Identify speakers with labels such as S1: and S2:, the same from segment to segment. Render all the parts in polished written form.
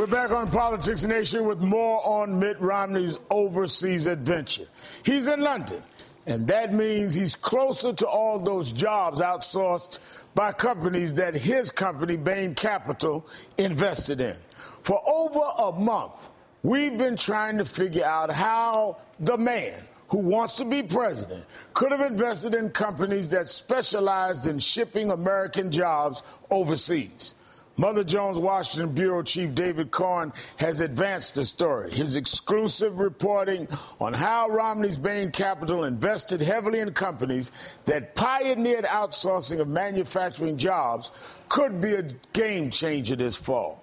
S1: We're back on Politics Nation with more on Mitt Romney's overseas adventure. He's in London, and that means he's closer to all those jobs outsourced by companies that his company, Bain Capital, invested in. For over a month, we've been trying to figure out how the man who wants to be president could have invested in companies that specialized in shipping American jobs overseas. Mother Jones Washington Bureau Chief David Corn has advanced the story. His exclusive reporting on how Romney's Bain Capital invested heavily in companies that pioneered outsourcing of manufacturing jobs could be a game changer this fall.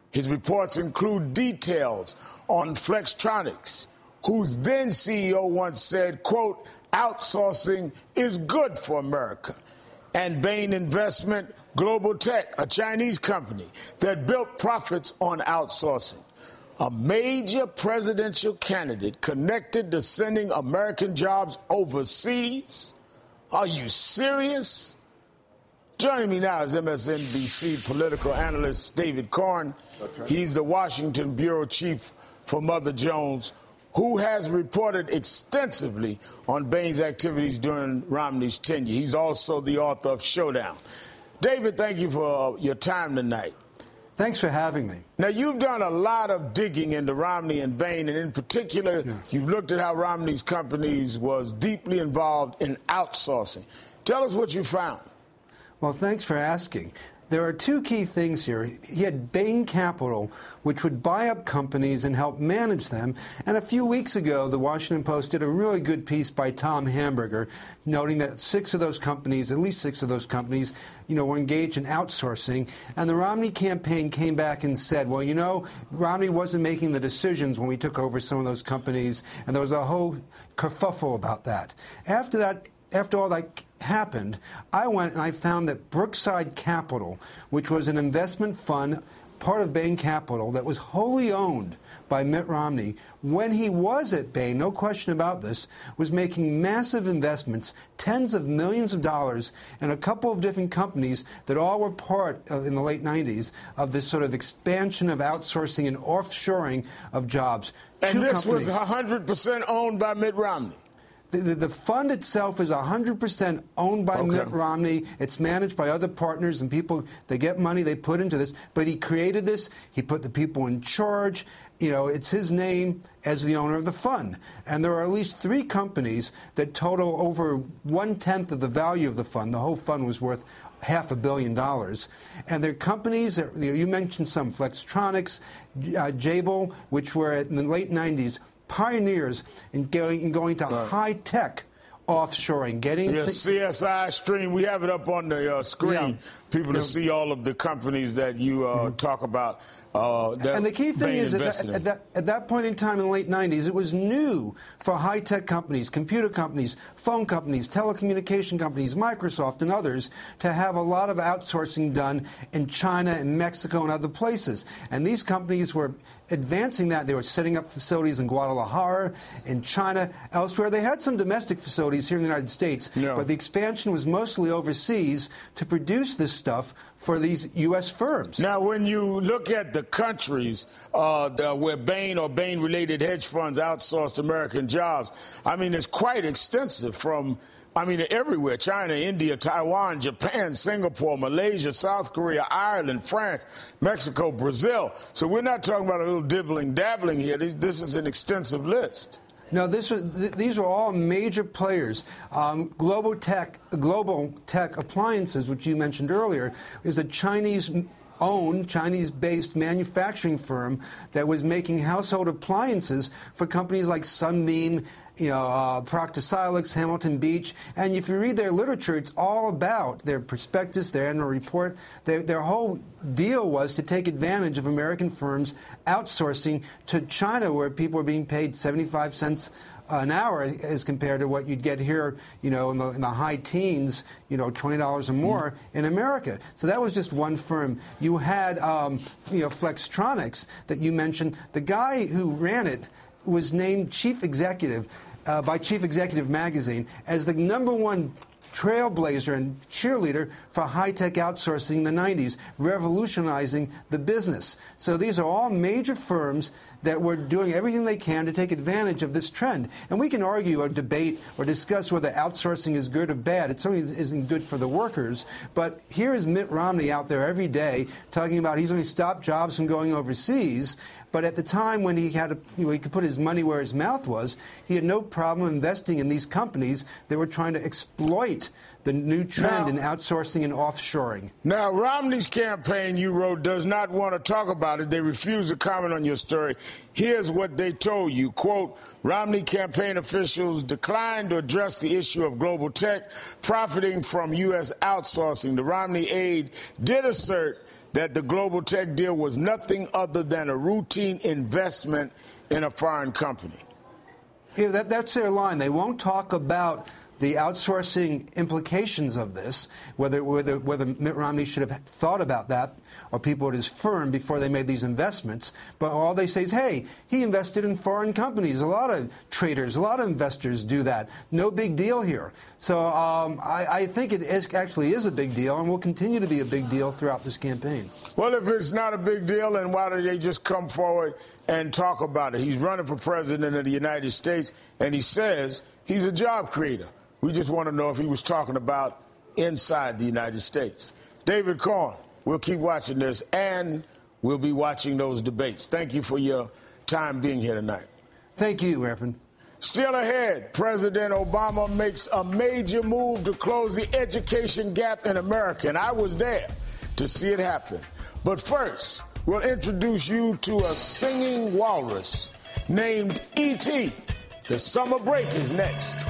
S1: His reports include details on Flextronics, whose then CEO once said, quote, outsourcing is good for America, and Bain Investment Global Tech, a Chinese company that built profits on outsourcing. A major presidential candidate connected to sending American jobs overseas? Are you serious? Joining me now is MSNBC political analyst David Corn. He's the Washington Bureau Chief for Mother Jones, who has reported extensively on Bain's activities during Romney's tenure. He's also the author of Showdown. David, thank you for your time tonight.
S2: Thanks for having me.
S1: Now, you've done a lot of digging into Romney and Bain, and in particular, you've looked at how Romney's companies was deeply involved in outsourcing. Tell us what you found.
S2: Well, thanks for asking. There are two key things here. He had Bain Capital, which would buy up companies and help manage them. And a few weeks ago, the Washington Post did a really good piece by Tom Hamburger, noting that at least six of those companies, were engaged in outsourcing. And the Romney campaign came back and said, well, Romney wasn't making the decisions when we took over some of those companies. And there was a whole kerfuffle about that. After all that happened, I went and I found that Brookside Capital, which was an investment fund, part of Bain Capital, that was wholly owned by Mitt Romney, when he was at Bain, no question about this, was making massive investments, tens of millions of dollars, in a couple of different companies that all were part of, in the late 90s, of this sort of expansion of outsourcing and offshoring of jobs.
S1: And this was 100% owned by Mitt Romney.
S2: The fund itself is 100% owned by Mitt Romney. It's managed by other partners and people. They get money, they put into this. But he created this. He put the people in charge. It's his name as the owner of the fund. And there are at least three companies that total over 1/10 of the value of the fund. The whole fund was worth $500 million. And they're companies, you mentioned some, Flextronics, Jabil, which were in the late 90s, pioneers in going to high-tech offshoring, getting
S1: CSI stream. We have it up on the screen. People to see all of the companies that you talk about.
S2: And the key thing is that at that point in time in the late 90s, it was new for high-tech companies, computer companies, phone companies, telecommunication companies, Microsoft and others, to have a lot of outsourcing done in China and Mexico and other places. And these companies were advancing that. They were setting up facilities in Guadalajara, in China, elsewhere. They had some domestic facilities here in the United States, but the expansion was mostly overseas to produce this stuff for these U.S. firms.
S1: Now, when you look at the countries where Bain or Bain-related hedge funds outsourced American jobs, it's quite extensive from everywhere: China, India, Taiwan, Japan, Singapore, Malaysia, South Korea, Ireland, France, Mexico, Brazil. So we're not talking about a little dibbling-dabbling here. This is an extensive list.
S2: No, these are all major players. Global Tech Appliances, which you mentioned earlier, is a Chinese-owned, Chinese-based manufacturing firm that was making household appliances for companies like Sunbeam, Procter Silex, Hamilton Beach. And if you read their literature, it's all about their prospectus, their annual report. Their whole deal was to take advantage of American firms outsourcing to China, where people are being paid 75 cents an hour as compared to what you'd get here, in the high teens, $20 or more in America. So that was just one firm. You had, Flextronics that you mentioned. The guy who ran it was named chief executive by Chief Executive Magazine as the #1 trailblazer and cheerleader for high-tech outsourcing in the 90s, revolutionizing the business. So these are all major firms that were doing everything they can to take advantage of this trend. And we can argue or debate or discuss whether outsourcing is good or bad. It certainly isn't good for the workers. But here is Mitt Romney out there every day talking about he's going to stop jobs from going overseas. But at the time when he could put his money where his mouth was, he had no problem investing in these companies that were trying to exploit the new trend in outsourcing and offshoring.
S1: Now, Romney's campaign, you wrote, does not want to talk about it. They refuse to comment on your story. Here's what they told you. Quote, Romney campaign officials declined to address the issue of global tech profiting from U.S. outsourcing. The Romney aide did assert that the global tech deal was nothing other than a routine investment in a foreign company.
S2: Yeah, that's their line. They won't talk about the outsourcing implications of this, whether Mitt Romney should have thought about that or people at his firm before they made these investments. But all they say is, hey, he invested in foreign companies. A lot of traders, a lot of investors do that. No big deal here. So I think it actually is a big deal and will continue to be a big deal throughout this campaign.
S1: Well, if it's not a big deal, then why don't they just come forward and talk about it? He's running for president of the United States, and he says he's a job creator. We just want to know if he was talking about inside the United States. David Corn, we'll keep watching this, and we'll be watching those debates. Thank you for your time being here tonight.
S2: Thank you, Reverend.
S1: Still ahead, President Obama makes a major move to close the education gap in America, and I was there to see it happen. But first, we'll introduce you to a singing walrus named E.T. The summer break is next.